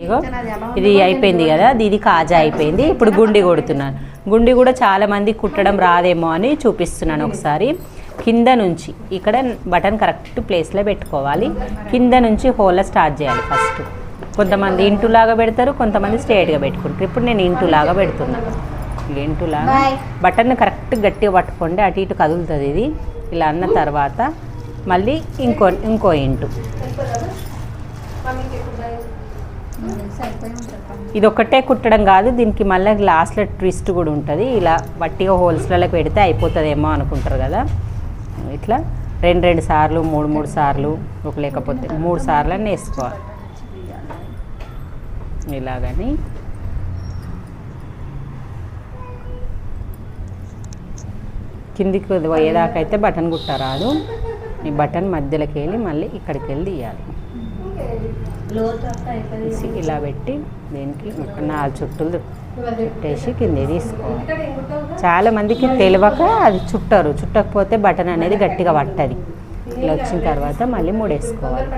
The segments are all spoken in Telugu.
ఇగో ఇది అయిపోయింది కదా, ఇది కాజా అయిపోయింది. ఇప్పుడు గుండి కొడుతున్నాను. గుండి కూడా చాలామంది కుట్టడం రాదేమో అని చూపిస్తున్నాను. ఒకసారి కింద నుంచి ఇక్కడ బటన్ కరెక్ట్ ప్లేస్లో పెట్టుకోవాలి. కింద నుంచి హోల్ స్టార్ట్ చేయాలి ఫస్ట్. కొంతమంది ఇంటులాగా పెడతారు, కొంతమంది స్ట్రేట్గా పెట్టుకుంటారు. ఇప్పుడు నేను ఇంటులాగా పెడుతున్నాను. ఇంటులాగా బటన్ కరెక్ట్ గట్టిగా పట్టుకోండి, అటు ఇటు కదులుతుంది ఇది. ఇలా అన్న తర్వాత మళ్ళీ ఇంకో ఇంటు. ఇది ఒక్కటే కుట్టడం కాదు, దీనికి మళ్ళీ లాస్ట్లో ట్విస్ట్ కూడా ఉంటుంది. ఇలా వట్టిగా హోల్స్లలో పెడితే అయిపోతుందేమో అనుకుంటారు కదా, ఇట్లా రెండు సార్లు మూడు సార్లు లేకపోతే 3 సార్లు అని వేసుకోవాలి. ఇలాగని కిందికి పోయేదాకైతే బటన్ కుట్టరాదు. ఈ బటన్ మధ్యలోకి వెళ్ళి మళ్ళీ ఇక్కడికి వెళ్ళి తీయాలి. ఇలా పెట్టి దీనికి 4 చుట్టలు చుట్టేసి కింద తీసుకోవాలి. చాలామందికి తెలియక అది చుట్టకపోతే బటన్ అనేది గట్టిగా పట్టది. ఇలా వచ్చిన తర్వాత మళ్ళీ 3 వేసుకోవాలి.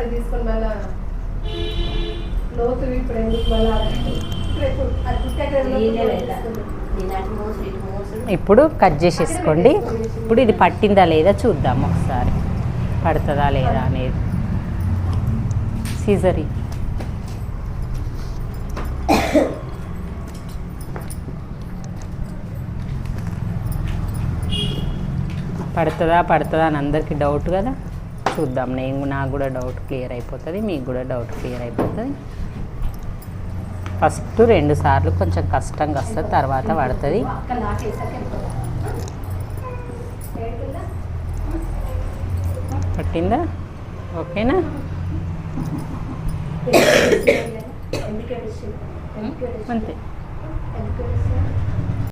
ఇప్పుడు కట్ చేసేసుకోండి. ఇప్పుడు ఇది పట్టిందా లేదా చూద్దాం ఒకసారి, పడుతుందా లేదా అనేది. సీజరీ పడుతుందా అని అందరికీ డౌట్ కదా, చూద్దాం. నాకు కూడా డౌట్ క్లియర్ అయిపోతుంది, మీకు కూడా డౌట్ క్లియర్ అయిపోతుంది. ఫస్ట్ 2 సార్లు కొంచెం కష్టంగా వస్తుంది, తర్వాత పడుతుంది. పట్టిందా? ఓకేనా? అంతే.